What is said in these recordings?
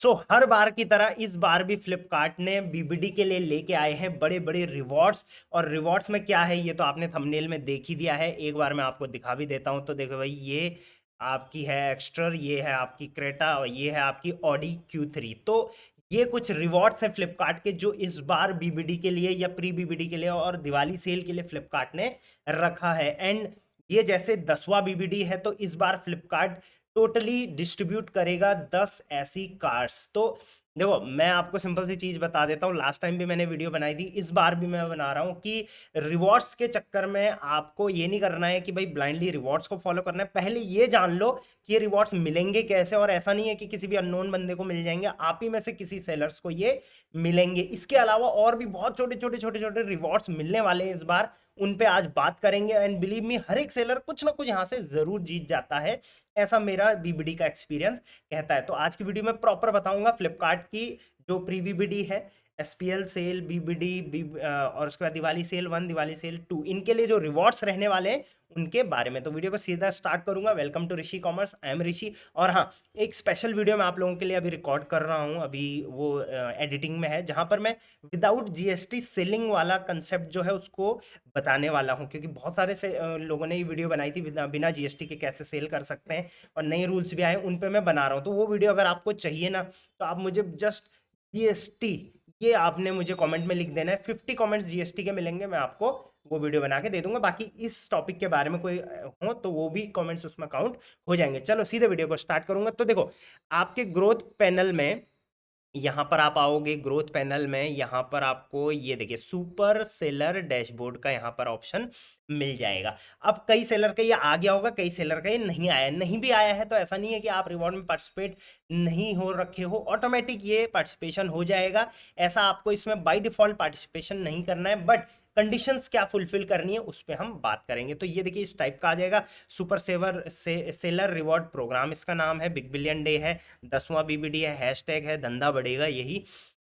हर बार की तरह इस बार भी फ्लिपकार्ट ने बीबीडी के लिए लेके आए हैं बड़े बड़े रिवॉर्ड्स। और रिवॉर्ड्स में क्या है ये तो आपने थंबनेल में देख ही दिया है। एक बार मैं आपको दिखा भी देता हूं। तो देखो भाई, ये आपकी है एक्स्टर, ये है आपकी क्रेटा और ये है आपकी ऑडी Q3। तो ये कुछ रिवॉर्ड्स हैं फ्लिपकार्ट के जो इस बार बीबीडी के लिए या प्री बीबीडी के लिए और दिवाली सेल के लिए फ्लिपकार्ट ने रखा है। एंड ये जैसे 10वां बीबीडी है तो इस बार फ्लिपकार्ट टोटली डिस्ट्रीब्यूट करेगा 10 ऐसी कार्स। तो देखो, मैं आपको सिंपल सी चीज बता देता हूँ। लास्ट टाइम भी मैंने वीडियो बनाई थी, इस बार भी मैं बना रहा हूँ कि रिवॉर्ड्स के चक्कर में आपको ये नहीं करना है कि भाई ब्लाइंडली रिवॉर्ड्स को फॉलो करना है। पहले ये जान लो कि ये रिवॉर्ड्स मिलेंगे कैसे। और ऐसा नहीं है कि किसी भी अननोन बंदे को मिल जाएंगे, आप ही में से किसी सेलर्स को ये मिलेंगे। इसके अलावा और भी बहुत छोटे छोटे छोटे छोटे रिवॉर्ड्स मिलने वाले हैं इस बार, उन पे आज बात करेंगे। एंड बिलीव मी, हर एक सेलर कुछ ना कुछ यहाँ से जरूर जीत जाता है, ऐसा मेरा बीबीडी का एक्सपीरियंस कहता है। तो आज की वीडियो में प्रॉपर बताऊंगा फ्लिपकार्ट की जो प्री बीबीडी है, एसपीएल सेल, बीबीडी और उसके बाद दिवाली सेल 1, दिवाली सेल 2, इनके लिए जो रिवॉर्ड्स रहने वाले हैं उनके बारे में। तो वीडियो को सीधा स्टार्ट करूंगा। Welcome to Rishi commerce, I am Rishi. और हाँ, एक स्पेशल वीडियो मैं आप लोगों के लिए अभी रिकॉर्ड कर रहा हूँ, अभी वो एडिटिंग में है, जहां पर मैं विदाउट जीएसटी सेलिंग वाला कंसेप्ट जो है उसको बताने वाला हूं। क्योंकि बहुत सारे से लोगों ने ये वीडियो बनाई थी बिना जीएसटी के कैसे सेल कर सकते हैं, और नए रूल्स भी आए, उन पे मैं बना रहा हूं। तो वो वीडियो अगर आपको चाहिए ना, तो आप मुझे जस्ट जीएसटी, ये आपने मुझे कमेंट में लिख देना है। 50 कमेंट्स जीएसटी के मिलेंगे, मैं आपको वो वीडियो बना के दे दूंगा। बाकी इस टॉपिक के बारे में कोई हो तो वो भी कमेंट्स उसमें काउंट हो जाएंगे। चलो सीधे वीडियो को स्टार्ट करूंगा। तो देखो, आपके ग्रोथ पैनल में यहाँ पर आप आओगे, ग्रोथ पैनल में यहाँ पर आपको ये देखिए सुपर सेलर डैशबोर्ड का यहाँ पर ऑप्शन मिल जाएगा। अब कई सेलर का ये आ गया होगा, कई सेलर का ये नहीं आया। नहीं भी आया है तो ऐसा नहीं है कि आप रिवॉर्ड में पार्टिसिपेट नहीं हो रखे हो, ऑटोमेटिक ये पार्टिसिपेशन हो जाएगा। ऐसा आपको इसमें बाय डिफॉल्ट पार्टिसिपेशन नहीं करना है, बट कंडीशंस क्या फुलफिल करनी है उस पर हम बात करेंगे। तो ये देखिए इस टाइप का आ जाएगा, सुपर सेलर रिवॉर्ड प्रोग्राम इसका नाम है, बिग बिलियन डे है, 10वां बीबीडी है, हैशटैग है धंधा बढ़ेगा यही।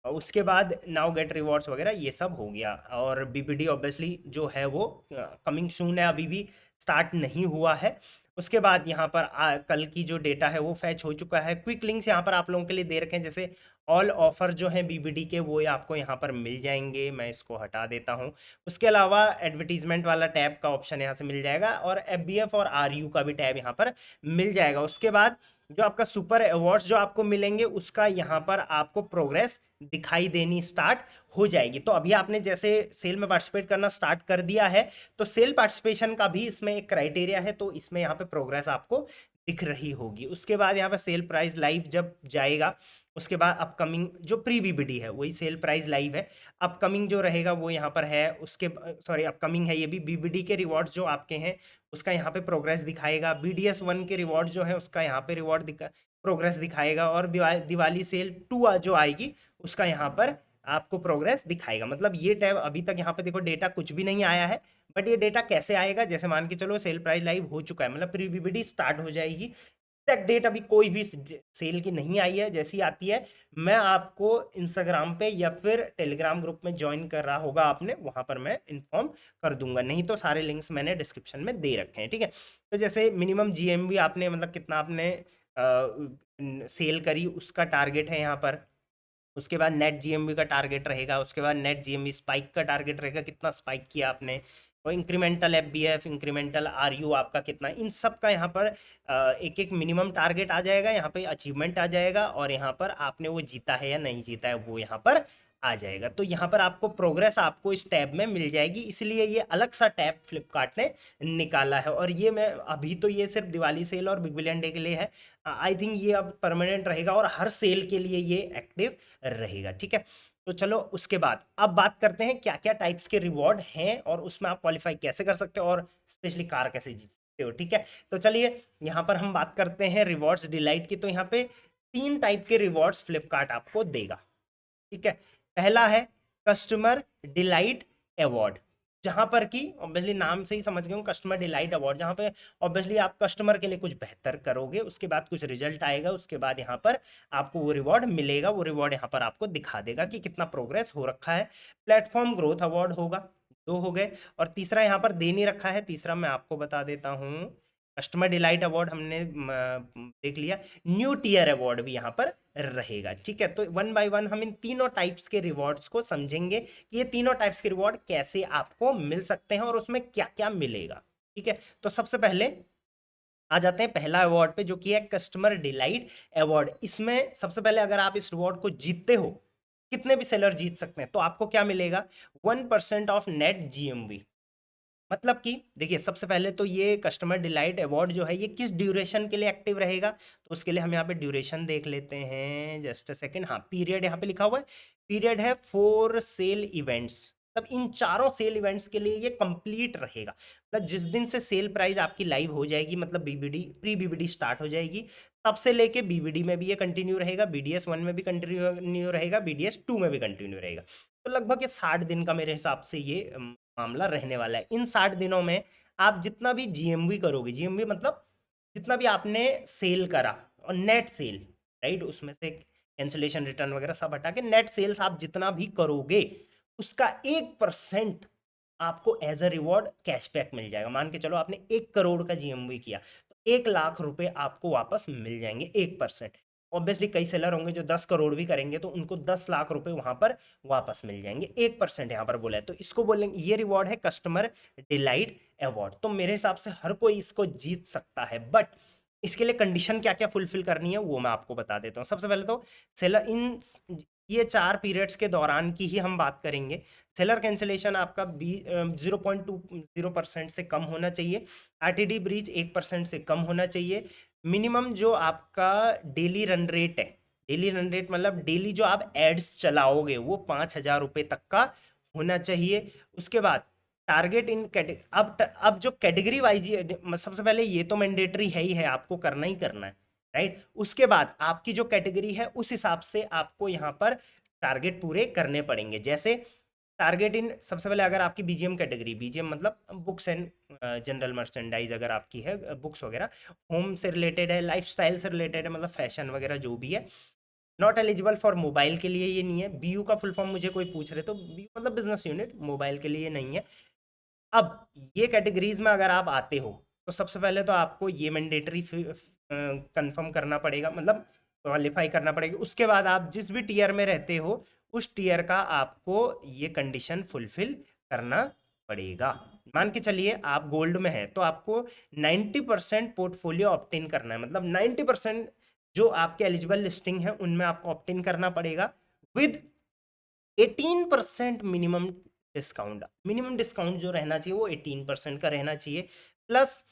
और उसके बाद नाउ गेट रिवॉर्ड्स वगैरह ये सब हो गया। और बीबीडी ऑब्वियसली जो है वो कमिंग सून है, अभी भी स्टार्ट नहीं हुआ है। उसके बाद यहाँ पर कल की जो डेटा है वो फैच हो चुका है। क्विक लिंक्स यहाँ पर आप लोगों के लिए दे रखे हैं, जैसे ऑल ऑफर जो है बीबीडी के वो आपको यहाँ पर मिल जाएंगे। मैं इसको हटा देता हूँ। उसके अलावा एडवर्टीजमेंट वाला टैब का ऑप्शन यहाँ से मिल जाएगा, और एफबीएफ और आरयू का भी टैब यहाँ पर मिल जाएगा। उसके बाद जो आपका सुपर अवार्ड्स जो आपको मिलेंगे उसका यहाँ पर आपको प्रोग्रेस दिखाई देनी स्टार्ट हो जाएगी। तो अभी आपने जैसे सेल में पार्टिसिपेट करना स्टार्ट कर दिया है, तो सेल पार्टिसिपेशन का भी इसमें एक क्राइटेरिया है, तो इसमें यहाँ पे प्रोग्रेस आपको दिख रही होगी। उसके बाद यहाँ पे सेल प्राइस लाइव जब जाएगा, उसके बाद अपकमिंग जो प्री बीबीडी है वही सेल प्राइस लाइव है। अपकमिंग जो रहेगा वो यहाँ पर है, उसके सॉरी अपकमिंग है ये भी। बीबीडी के रिवॉर्ड्स जो आपके हैं उसका यहाँ पे प्रोग्रेस दिखाएगा। BDS 1 के रिवॉर्ड जो है उसका यहाँ पे प्रोग्रेस दिखाएगा। और दिवाली सेल 2 जो आएगी उसका यहाँ पर आपको प्रोग्रेस दिखाएगा। मतलब ये टैब अभी तक यहाँ पे देखो डेटा कुछ भी नहीं आया है, बट ये डेटा कैसे आएगा, जैसे मान के चलो सेल प्राइस लाइव हो चुका है, मतलब प्री बीबीडी स्टार्ट हो जाएगी। एग्जैक्ट डेट अभी कोई भी सेल की नहीं आई है, जैसी आती है मैं आपको इंस्टाग्राम पे या फिर टेलीग्राम ग्रुप में ज्वाइन कर रहा होगा आपने, वहां पर मैं इन्फॉर्म कर दूंगा। नहीं तो सारे लिंक्स मैंने डिस्क्रिप्शन में दे रखे हैं, ठीक है। तो जैसे मिनिमम जीएमवी आपने मतलब कितना आपने सेल करी उसका टारगेट है यहाँ पर। उसके बाद नेट जीएमवी का टारगेट रहेगा। उसके बाद नेट जीएमवी स्पाइक का टारगेट रहेगा, कितना स्पाइक किया आपने। और इंक्रीमेंटल एफबीएफ, इंक्रीमेंटल आरयू आपका कितना, इन सब का यहाँ पर एक एक मिनिमम टारगेट आ जाएगा, यहाँ पे अचीवमेंट आ जाएगा, और यहाँ पर आपने वो जीता है या नहीं जीता है वो यहाँ पर आ जाएगा। तो यहाँ पर आपको प्रोग्रेस आपको इस टैब में मिल जाएगी, इसलिए ये अलग सा टैब फ्लिपकार्ट ने निकाला है। और ये मैं अभी तो ये सिर्फ दिवाली सेल और बिग बिलियन डे के लिए है, आई थिंक ये अब परमानेंट रहेगा और हर सेल के लिए ये एक्टिव रहेगा, ठीक है। तो चलो उसके बाद अब बात करते हैं क्या क्या टाइप्स के रिवॉर्ड हैं और उसमें आप क्वालिफाई कैसे कर सकते हो, और स्पेशली कार कैसे जीत सकते हो, ठीक है। तो चलिए यहाँ पर हम बात करते हैं रिवॉर्ड्स डिलाइट की। तो यहाँ पे 3 टाइप के रिवॉर्ड्स फ्लिपकार्ट आपको देगा, ठीक है। पहला है कस्टमर डिलाइट अवार्ड, जहां पर कि ऑब्वियसली नाम से ही समझ गए कस्टमर डिलाइट अवार्ड, जहां पे ऑब्वियसली आप कस्टमर के लिए कुछ बेहतर करोगे, उसके बाद कुछ रिजल्ट आएगा, उसके बाद यहाँ पर आपको वो रिवॉर्ड मिलेगा। वो रिवॉर्ड यहाँ पर आपको दिखा देगा कि कितना प्रोग्रेस हो रखा है। प्लेटफॉर्म ग्रोथ अवार्ड होगा, 2 हो गए। और तीसरा यहाँ पर दे नहीं रखा है, तीसरा मैं आपको बता देता हूँ, कस्टमर डिलाइट अवार्ड हमने देख लिया, न्यू टियर अवार्ड भी यहाँ पर रहेगा। ठीक है, तो वन बाय वन हम इन तीनों टाइप्स के रिवॉर्ड्स को समझेंगे कि ये तीनों टाइप्स के रिवॉर्ड कैसे आपको मिल सकते हैं और उसमें क्या क्या मिलेगा। ठीक है, तो सबसे पहले आ जाते हैं पहला अवार्ड पे, जो कि है कस्टमर डिलाइट अवार्ड। इसमें सबसे पहले अगर आप इस अवार्ड को जीतते हो, कितने भी सेलर जीत सकते हैं, तो आपको क्या मिलेगा, 1% ऑफ नेट जीएमवी। मतलब कि देखिए, सबसे पहले तो ये कस्टमर डिलाइट अवार्ड जो है ये किस ड्यूरेशन के लिए एक्टिव रहेगा, तो उसके लिए हम यहाँ पे ड्यूरेशन देख लेते हैं, जस्ट अ सेकेंड। हाँ, पीरियड यहाँ पे लिखा हुआ है, पीरियड है 4 सेल इवेंट्स। तब इन चारों सेल इवेंट्स के लिए ये कंप्लीट रहेगा, मतलब जिस दिन से सेल प्राइस आपकी लाइव हो जाएगी, मतलब बीबीडी प्री बीबीडी स्टार्ट हो जाएगी, तब से लेके बीबीडी में भी ये कंटिन्यू रहेगा, बीडीएस 1 में भी कंटिन्यू रहेगा, बीडीएस 2 में भी कंटिन्यू रहेगा। तो लगभग ये 60 दिन का मेरे हिसाब से ये मामला रहने वाला है। इन 60 दिनों में आप जितना भी जीएमवी करोगे, जीएमवी मतलब जितना भी आपने सेल करा, और नेट सेल, राइट, उसमें से कैंसिलेशन रिटर्न वगैरह सब हटा के नेट सेल्स आप जितना भी करोगे, उसका 1% आपको एज अ रिवॉर्ड कैशबैक मिल जाएगा। मान के चलो आपने 1 करोड़ का जीएमवी किया, तो 1 लाख रुपए आपको वापस मिल जाएंगे 1%। ऑब्वियसली कई सेलर होंगे जो 10 करोड़ भी करेंगे, तो उनको 10 लाख रुपए वहां पर वापस मिल जाएंगे। 1% यहाँ पर बोला है, तो इसको बोलेंगे, ये रिवॉर्ड है कस्टमर डिलाइट अवार्ड। तो मेरे हिसाब से हर कोई इसको जीत सकता है, बट इसके लिए कंडीशन क्या क्या फुलफिल करनी है वो मैं आपको बता देता हूँ। सबसे पहले तो सेलर इन ये 4 पीरियड्स के दौरान की ही हम बात करेंगे। सेलर कैंसिलेशन आपका 0.20% से कम होना चाहिए, आरटीडी ब्रीच 1% से कम होना चाहिए, मिनिमम जो आपका डेली रन रेट है, डेली रन रेट मतलब डेली जो आप एड्स चलाओगे वो 5,000 रुपये तक का होना चाहिए। उसके बाद टारगेट इन अब जो कैटेगरी वाइज, सबसे पहले ये तो मैंडेटरी है ही है, आपको करना ही करना है, राइट। उसके बाद आपकी जो कैटेगरी है उस हिसाब से आपको यहाँ पर टारगेट पूरे करने पड़ेंगे। जैसे टारगेट इन, सबसे पहले अगर आपकी बीजीएम कैटेगरी, बीजीएम मतलब बुक्स एंड जनरल मर्चेंडाइज अगर आपकी है, बुक्स वगैरह, होम से रिलेटेड है, लाइफस्टाइल से रिलेटेड है, मतलब फैशन वगैरह जो भी है, नॉट एलिजिबल फॉर मोबाइल के लिए ये नहीं है। बीयू का फुल फॉर्म मुझे कोई पूछ रहे तो बीयू मतलब बिजनेस यूनिट, मोबाइल के लिए नहीं है। अब ये कैटेगरीज में अगर आप आते हो, तो सबसे पहले तो आपको ये मैंडेटरी कंफर्म करना पड़ेगा, मतलब क्वालिफाई करना पड़ेगा। उसके बाद आप जिस भी टीयर में रहते हो, उस टीयर का आपको ये कंडीशन फुलफिल करना पड़ेगा। मान के चलिए आप गोल्ड में है, तो आपको 90% पोर्टफोलियो ऑप्टिन करना है, मतलब 90% जो आपके एलिजिबल लिस्टिंग है उनमें आपको ऑप्टिन करना पड़ेगा, with 18% minimum discount. Minimum discount जो रहना चाहिए वो 18% का रहना चाहिए, प्लस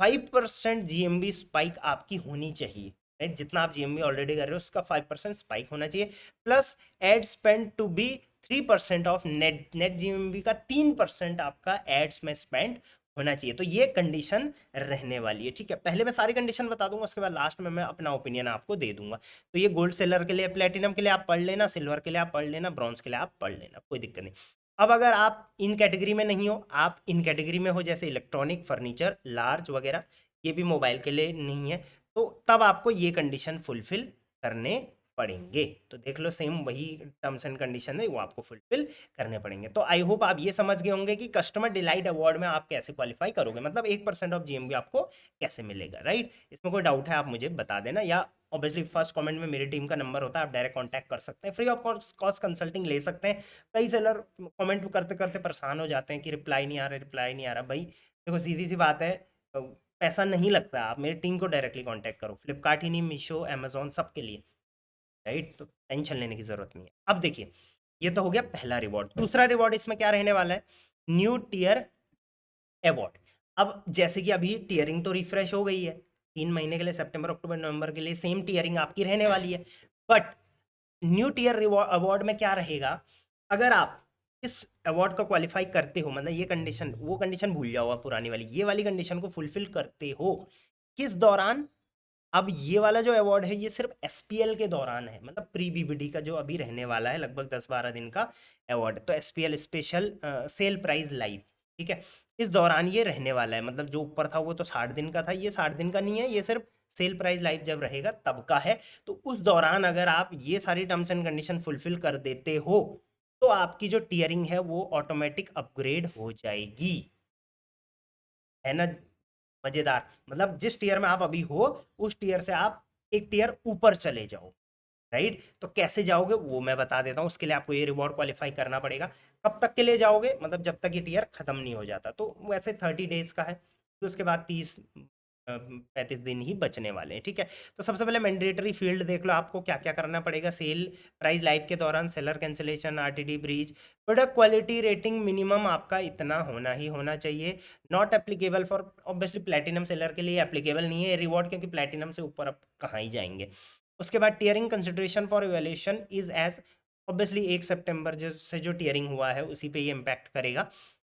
5% जीएमबी स्पाइक आपकी होनी चाहिए, राइट। जितना आप जीएमबी ऑलरेडी कर रहे हो उसका 5% स्पाइक होना चाहिए, plus ad spend to be 3% of net GMV का 3% आपका एड्स में स्पेंड होना चाहिए। तो ये कंडीशन रहने वाली है, ठीक है। पहले मैं सारी कंडीशन बता दूंगा, उसके बाद लास्ट में मैं अपना ओपिनियन आपको दे दूंगा। तो ये गोल्ड सेलर के लिए, प्लेटिनम के लिए आप पढ़ लेना, सिल्वर के लिए आप पढ़ लेना, ब्रॉन्ज के लिए आप पढ़ लेना, कोई दिक्कत नहीं। अब अगर आप इन कैटेगरी में नहीं हो, आप इन कैटेगरी में हो, जैसे इलेक्ट्रॉनिक, फर्नीचर, लार्ज वगैरह, ये भी मोबाइल के लिए नहीं है, तो तब आपको ये कंडीशन फुलफिल करने पड़ेंगे। तो देख लो, सेम वही टर्म्स एंड कंडीशन है, वो आपको फुलफिल करने पड़ेंगे। तो आई होप आप ये समझ गए होंगे कि कस्टमर डिलाइट अवार्ड में आप कैसे क्वालिफाई करोगे, मतलब 1% ऑफ जीएमबी आपको कैसे मिलेगा, राइट। इसमें कोई डाउट है आप मुझे बता देना, या ऑब्वियसली फर्स्ट कमेंट में मेरी टीम का नंबर होता है, आप डायरेक्ट कांटेक्ट कर सकते हैं, फ्री ऑफ कॉस्ट कंसल्टिंग ले सकते हैं। कई सेलर कमेंट करते करते परेशान हो जाते हैं कि रिप्लाई नहीं आ रहा, रिप्लाई नहीं आ रहा। भाई देखो, सीधी सी बात है, पैसा नहीं लगता, आप मेरी टीम को डायरेक्टली कांटेक्ट करो, फ्लिपकार्ट ही नहीं, मीशो, अमेजोन, सबके लिए, राइट। तो टेंशन लेने की जरूरत नहीं है। अब देखिए, ये तो हो गया पहला रिवॉर्ड। दूसरा रिवॉर्ड इसमें क्या रहने वाला है, न्यू टियर अवार्ड। अब जैसे कि अभी टियरिंग तो रिफ्रेश हो गई है, 3 महीने के लिए, सितंबर अक्टूबर नवंबर के लिए सेम टियरिंग आपकी रहने वाली है, बट न्यू टियर अवार्ड में क्या रहेगा, अगर आप इस अवार्ड को क्वालिफाई करते हो, मतलब ये कंडीशन, वो कंडीशन भूल जाओ आप पुरानी वाली, ये वाली कंडीशन को फुलफिल करते हो, किस दौरान, अब ये वाला जो अवार्ड है ये सिर्फ एसपीएल के दौरान है, मतलब प्री बीबीडी का जो अभी रहने वाला है, लगभग 10-12 दिन का अवार्ड, तो SPL special sale price live, ठीक है, इस दौरान ये रहने वाला है। मतलब जो ऊपर था वो तो 60 दिन का था, ये 60 दिन का नहीं है, ये सिर्फ सेल प्राइस लाइव जब रहेगा तब का है। तो उस दौरान अगर आप ये सारी टर्म्स एंड कंडीशन फुलफिल कर देते हो, तो आपकी जो टियरिंग है वो ऑटोमेटिक अपग्रेड हो जाएगी, है ना। मजेदार, मतलब जिस टीयर में आप अभी हो उस टीयर से आप एक टीयर ऊपर चले जाओ, राइट। तो कैसे जाओगे वो मैं बता देता हूँ। उसके लिए आपको ये रिवॉर्ड क्वालिफाई करना पड़ेगा। कब तक के लिए जाओगे, मतलब जब तक ये टीयर खत्म नहीं हो जाता। तो वैसे 30 डेज का है, तो उसके बाद 35 दिन ही बचने वाले हैं, ठीक है। तो सबसे पहले मैंडेटरी फील्ड देख लो, आपको क्या क्या करना पड़ेगा। सेल प्राइस लाइव के दौरान, seller cancellation, RTD breach, product quality rating minimum आपका इतना होना ही होना चाहिए। Not applicable for, obviously platinum seller के लिए एप्लीकेबल नहीं है रिवॉर्ड, क्योंकि प्लेटिनम से ऊपर आप कहाँ ही जाएंगे। उसके बाद tiering consideration for evaluation is as, obviously 1 सितंबर जो से जो टीयरिंग हुआ है उसी पे ये इम्पैक्ट करेगा।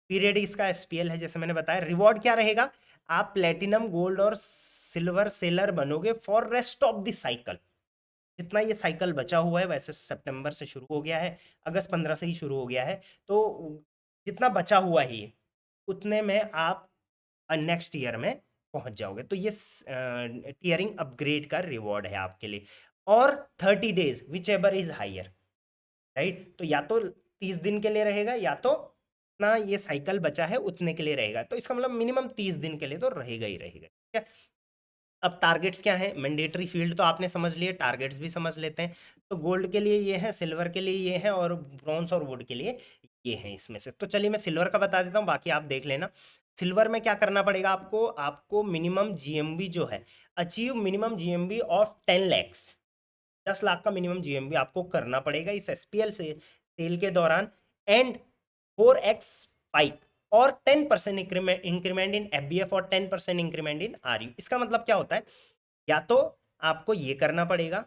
पीरियड इसका एसपीएल है, जैसे मैंने बताया। रिवॉर्ड क्या रहेगा, आप प्लेटिनम गोल्ड और सिल्वर सेलर बनोगे for rest of the cycle. जितना ये साइकिल बचा हुआ है, वैसे सितंबर से शुरू हो गया है, अगस्त 15 से ही शुरू हो गया है, तो जितना बचा हुआ है ये, उतने में आप नेक्स्ट ईयर में पहुंच जाओगे। तो ये टीयरिंग अपग्रेड का रिवॉर्ड है आपके लिए। और 30 days whichever is higher, right. तो या तो 30 दिन के लिए रहेगा, या तो ना ये साइकिल बचा है उतने के लिए रहेगा। तो इसका मतलब मिनिमम 30 दिन के लिए तो रहेगा ही रहेगा, ठीक है। अब टारगेट्स क्या है, मैंडेटरी फील्ड तो आपने समझ लिए, टारगेट्स भी समझ लेते हैं। तो गोल्ड के लिए ये है, सिल्वर के लिए ये है, और ब्रॉन्ज और वुड के लिए ये है इसमें से। तो चलिए मैं सिल्वर का बता देता हूँ, बाकी आप देख लेना। सिल्वर में क्या करना पड़ेगा आपको, आपको मिनिमम जीएमवी जो है, achieve minimum GMV of 10 lakhs, 10 lakh का मिनिमम जीएमवी आपको करना पड़ेगा इस एसपीएल से सेल के दौरान। एंड 4x स्पाइक और 10% इंक्रीमेंट इन एफबीएफ और 10% इंक्रीमेंट इन आरयू। इसका मतलब क्या होता है, या तो आपको ये करना पड़ेगा,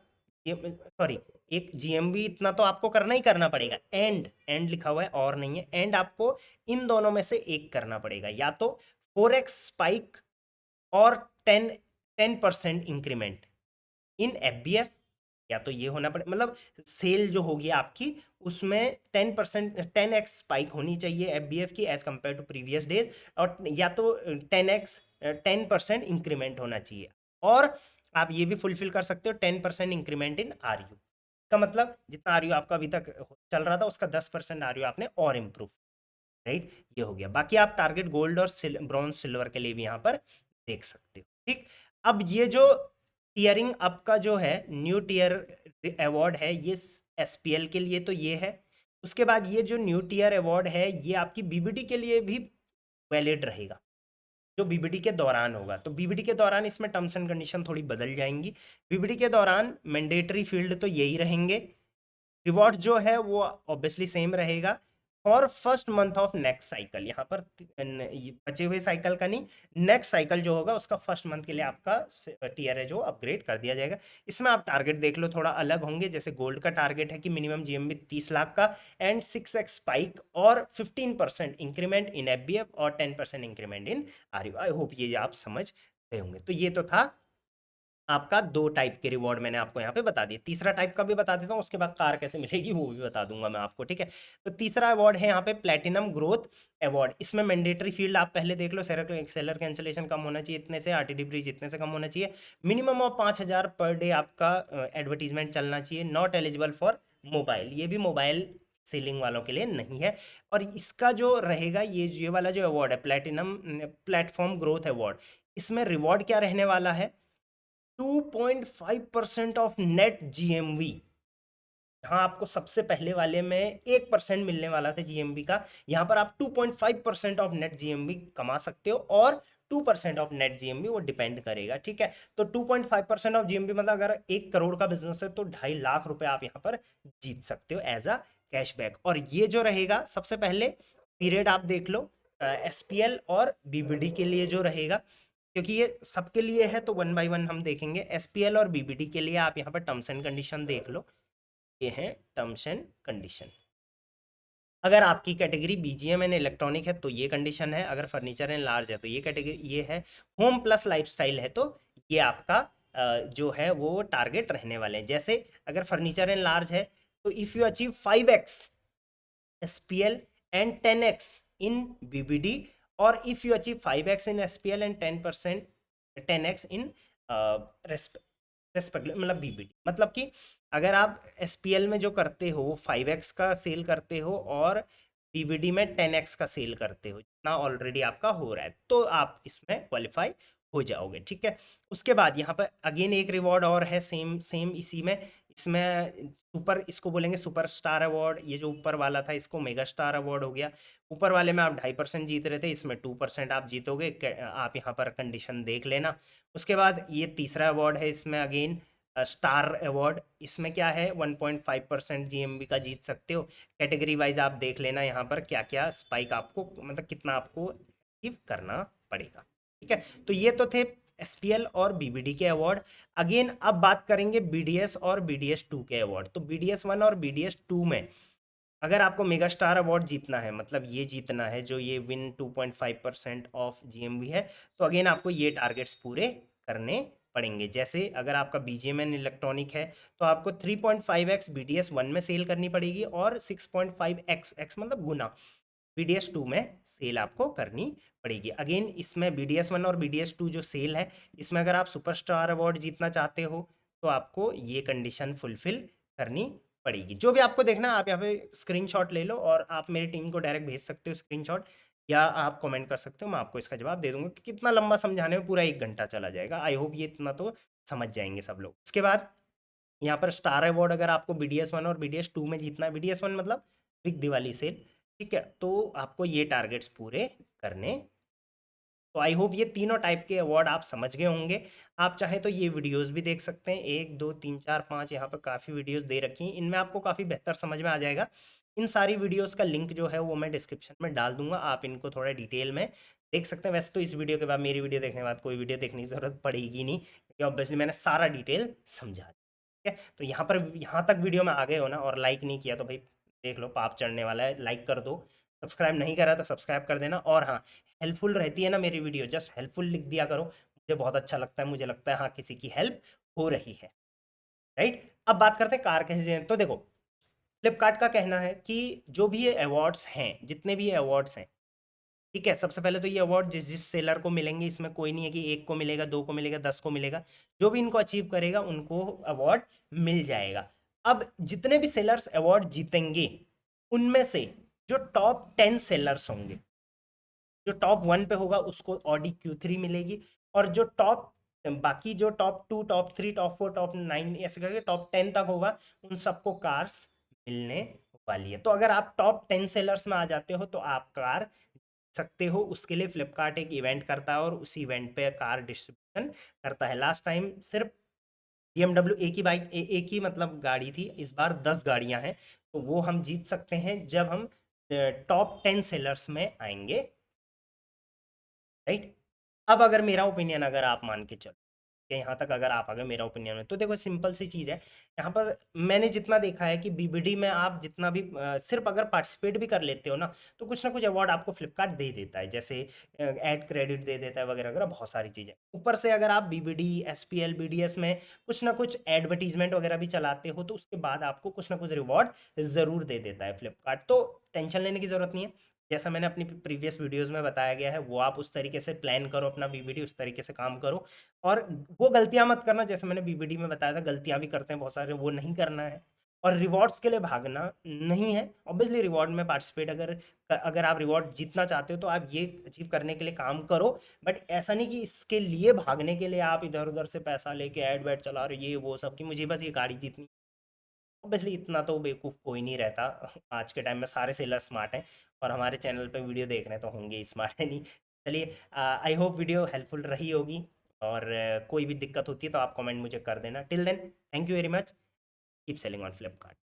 ये सॉरी, एक जीएमवी इतना तो आपको करना ही करना पड़ेगा। एंड एंड लिखा हुआ है और नहीं है, एंड आपको इन दोनों में से एक करना पड़ेगा, या तो 4x स्पाइक और 10% इंक्रीमेंट इन एफबीएफ, या तो ये होना पड़े, मतलब सेल जो होगी आपकी उसमें 10x स्पाइक होनी चाहिए एफबीएफ की as compared to previous days, और या तो 10% इंक्रीमेंट होना चाहिए। और आप ये भी फुलफिल कर सकते हो 10% इंक्रीमेंट इन आरयू। का मतलब जितना आरयू आपका अभी तक चल रहा था उसका 10% आरयू आपने और इम्प्रूव, राइट। ये हो गया। बाकी आप टारगेट गोल्ड और ब्रॉन्ज सिल्वर के लिए भी यहाँ पर देख सकते हो, ठीक। अब ये जो टीयरिंग अप का जो है न्यू टीयर अवार्ड है, ये एसपीएल के लिए तो ये है। उसके बाद ये जो न्यू टीयर अवार्ड है ये आपकी बीबीडी के लिए भी वैलिड रहेगा, जो बीबीडी के दौरान होगा। तो बीबीडी के दौरान इसमें टर्म्स एंड कंडीशन थोड़ी बदल जाएंगी। बीबीडी के दौरान मैंडेटरी फील्ड तो यही रहेंगे, रिवॉर्ड जो है वो ऑब्वियसली सेम रहेगा। For first month of next cycle, यहाँ पर बचे हुए साइकिल का नहीं, नेक्स्ट साइकिल जो होगा उसका फर्स्ट मंथ के लिए आपका टीयर है जो अपग्रेड कर दिया जाएगा। इसमें आप टारगेट देख लो थोड़ा अलग होंगे। जैसे गोल्ड का टारगेट है कि मिनिमम जीएमबी 30 लाख का एंड 6x स्पाइक और 15% इंक्रीमेंट इन एफबीएफ और 10% increment in RU. I hope ये आप समझ गए होंगे। तो ये तो था आपका 2 टाइप के रिवॉर्ड, मैंने आपको यहाँ पे बता दिए। तीसरा टाइप का भी बता देता हूँ, उसके बाद कार कैसे मिलेगी वो भी बता दूंगा मैं आपको, ठीक है। तो तीसरा अवार्ड है यहाँ पे प्लेटिनम ग्रोथ अवार्ड। इसमें मैंडेटरी फील्ड आप पहले देख लो, सेलर कैंसिलेशन कम होना चाहिए इतने से, आरटीडी ब्रीच इतने से कम होना चाहिए, मिनिमम ऑफ 5,000 पर डे आपका एडवर्टीजमेंट चलना चाहिए, नॉट एलिजिबल फॉर मोबाइल, ये भी मोबाइल सेलिंग वालों के लिए नहीं है। और इसका जो रहेगा ये वाला जो अवार्ड है प्लेटिनम प्लेटफॉर्म ग्रोथ अवार्ड, इसमें रिवॉर्ड क्या रहने वाला है, 2.5% ऑफ नेट जीएमवी। जहां आपको सबसे पहले वाले में 1% मिलने वाला था जीएमवी का, यहां पर आप 2.5% ऑफ नेट जीएमवी कमा सकते हो, और 2% ऑफ नेट जीएमवी वो डिपेंड करेगा, ठीक है। तो 2.5% ऑफ जीएमवी मतलब अगर 1 करोड़ का बिजनेस है तो 2.5 लाख रुपए आप यहाँ पर जीत सकते हो एज अ कैशबैक। और ये जो रहेगा सबसे पहले पीरियड आप देख लो एसपीएल और बीबीडी के लिए जो रहेगा, क्योंकि ये सबके लिए है तो वन बाय वन हम देखेंगे। एसपीएल और बीबीडी के लिए आप यहाँ पर टर्म्स एंड कंडीशन देख लो, ये है टर्म्स एंड कंडीशन। अगर आपकी कैटेगरी बीजीएम एंड इलेक्ट्रॉनिक है तो ये कंडीशन है, अगर फर्नीचर एंड लार्ज है तो ये कैटेगरी ये है, होम प्लस लाइफस्टाइल है तो ये आपका जो है वो टारगेट रहने वाले हैं। जैसे अगर फर्नीचर एंड लार्ज है तो if you achieve 5x SPL and 10x in BBD, और if you achieve 5x in SPL and 10x in respect मतलब बीबीडी, मतलब कि अगर आप एसपीएल में जो करते हो 5x का सेल करते हो और बीबीडी में 10x का सेल करते हो, जितना ऑलरेडी आपका हो रहा है, तो आप इसमें क्वालिफाई हो जाओगे, ठीक है। उसके बाद यहाँ पर अगेन एक रिवॉर्ड और है सेम सेम इसी में, इसमें सुपर, इसको बोलेंगे सुपर स्टार अवार्ड। ये जो ऊपर वाला था इसको मेगा स्टार अवार्ड हो गया। ऊपर वाले में आप 2.5% जीत रहे थे, इसमें 2% आप जीतोगे। आप यहाँ पर कंडीशन देख लेना। उसके बाद ये तीसरा अवार्ड है, इसमें अगेन स्टार अवार्ड। इसमें क्या है, 1.5% जीएमबी का जीत सकते हो। कैटेगरी वाइज आप देख लेना यहाँ पर क्या क्या स्पाइक आपको, मतलब कितना आपको अचीव करना पड़ेगा, ठीक है। तो ये तो थे एसपीएल और बीबीडी के अवार्ड। अगेन अब बात करेंगे बीडीएस और बीडीएस 2 के अवार्ड। तो बीडीएस 1 और बीडीएस 2 में अगर आपको मेगा स्टार अवार्ड जीतना है, मतलब ये जीतना है जो ये विन 2.5% ऑफ जीएमवी है, तो अगेन आपको ये टारगेट्स पूरे करने पड़ेंगे। जैसे अगर आपका बीजीएमएन इलेक्ट्रॉनिक है तो आपको 3.5x बीडीएस 1 में सेल करनी पड़ेगी और 6.5x x मतलब गुना बीडीएस 2 में सेल आपको करनी पड़ेगी। अगेन इसमें बीडीएस 1 और बीडीएस 2 जो सेल है, इसमें अगर आप सुपरस्टार अवार्ड जीतना चाहते हो तो आपको ये कंडीशन फुलफिल करनी पड़ेगी। जो भी आपको देखना है आप यहाँ पे स्क्रीनशॉट ले लो और आप मेरी टीम को डायरेक्ट भेज सकते हो स्क्रीनशॉट, या आप कमेंट कर सकते हो, मैं आपको इसका जवाब दे दूंगा। कि कितना लंबा समझाने में पूरा 1 घंटा चला जाएगा। आई होप ये इतना तो समझ जाएंगे सब लोग। उसके बाद यहाँ पर स्टार अवार्ड अगर आपको बीडीएस 1 और बीडीएस 2 में जीतना है, बीडीएस 1 मतलब बिग दिवाली सेल, ठीक है, तो आपको ये टारगेट्स पूरे करने। तो आई होप ये तीनों टाइप के अवार्ड आप समझ गए होंगे। आप चाहें तो ये वीडियोस भी देख सकते हैं, 1 2 3 4 5 यहाँ पर काफ़ी वीडियोस दे रखी हैं, इनमें आपको काफ़ी बेहतर समझ में आ जाएगा। इन सारी वीडियोस का लिंक जो है वो मैं डिस्क्रिप्शन में डाल दूंगा, आप इनको थोड़ा डिटेल में देख सकते हैं। वैसे तो इस वीडियो के बाद, मेरी वीडियो देखने के बाद कोई वीडियो देखने की ज़रूरत पड़ेगी नहीं, क्योंकि ऑब्वियसली मैंने सारा डिटेल समझा दिया, ठीक है। तो यहाँ पर, यहाँ तक वीडियो में आ गए हो ना और लाइक नहीं किया तो भाई देख लो, पाप चढ़ने वाला है, लाइक कर दो। सब्सक्राइब नहीं करा तो सब्सक्राइब कर देना। और हाँ, हेल्पफुल रहती है ना मेरी वीडियो, जस्ट हेल्पफुल लिख दिया करो, मुझे बहुत अच्छा लगता है, मुझे लगता है हाँ किसी की हेल्प हो रही है, राइट। अब बात करते हैं कार कैसे। तो देखो, फ्लिपकार्ट का कहना है कि जो भी ये अवार्ड्स हैं, जितने भी ये अवार्ड्स हैं, ठीक है, सबसे पहले तो ये अवार्ड जिस जिस सेलर को मिलेंगे, इसमें कोई नहीं है कि 1 को मिलेगा, 2 को मिलेगा, 10 को मिलेगा। जो भी इनको अचीव करेगा उनको अवार्ड मिल जाएगा। अब जितने भी सेलर्स अवार्ड जीतेंगे, उनमें से जो टॉप 10 सेलर्स होंगे, जो टॉप 1 पे होगा उसको ऑडी Q3 मिलेगी, और जो टॉप, बाकी जो टॉप 2, टॉप 3, टॉप 4, टॉप 9 ऐसे करके टॉप 10 तक होगा, उन सबको कार्स मिलने वाली है। तो अगर आप टॉप 10 सेलर्स में आ जाते हो तो आप कार सकते हो। उसके लिए फ्लिपकार्ट एक इवेंट करता है और उस इवेंट पे कार डिस्ट्रीब्यूशन करता है। लास्ट टाइम सिर्फ BMW एक ही बाइक, एक ही मतलब गाड़ी थी, इस बार 10 गाड़ियां हैं। तो वो हम जीत सकते हैं जब हम टॉप 10 सेलर्स में आएंगे, राइट। अब अगर मेरा ओपिनियन अगर आप मान के चलो कि यहाँ तक अगर आप अगर मेरा ओपिनियन है, तो देखो सिंपल सी चीज़ है। यहाँ पर मैंने जितना देखा है कि बीबीडी में आप जितना भी सिर्फ अगर पार्टिसिपेट भी कर लेते हो ना कुछ अवार्ड आपको फ्लिपकार्ट दे देता है, जैसे ऐड क्रेडिट दे देता है वगैरह वगैरह, बहुत सारी चीज़ें। ऊपर से अगर आप बीबीडी, एसपीएल, बीडीएस में कुछ ना कुछ एडवर्टीजमेंट वगैरह भी चलाते हो, तो उसके बाद आपको कुछ ना कुछ रिवॉर्ड ज़रूर दे देता है फ्लिपकार्ट। तो टेंशन लेने की ज़रूरत नहीं है। जैसा मैंने अपनी प्रीवियस वीडियोस में बताया गया है, वो आप उस तरीके से प्लान करो अपना बीबीडी, उस तरीके से काम करो। और वो गलतियां मत करना, जैसे मैंने बीबीडी में बताया था, गलतियां भी करते हैं बहुत सारे, वो नहीं करना है। और रिवॉर्ड्स के लिए भागना नहीं है। ऑब्वियसली रिवॉर्ड में पार्टिसिपेट, अगर अगर आप रिवॉर्ड जीतना चाहते हो तो आप ये अचीव करने के लिए काम करो। बट ऐसा नहीं कि इसके लिए भागने के लिए आप इधर उधर से पैसा लेके ऐड वैड चला रहे, ये वो सब, कि मुझे बस ये गाड़ी जीतनी। ऑब्वियसली इतना तो बेवकूफ़ कोई नहीं रहता। आज के टाइम में सारे सेलर स्मार्ट हैं, और हमारे चैनल पे वीडियो देख रहे हैं तो होंगे स्मार्ट है नहीं। चलिए, आई होप वीडियो हेल्पफुल रही होगी। और कोई भी दिक्कत होती है तो आप कमेंट मुझे कर देना। Till then, thank you very much. Keep selling on Flipkart.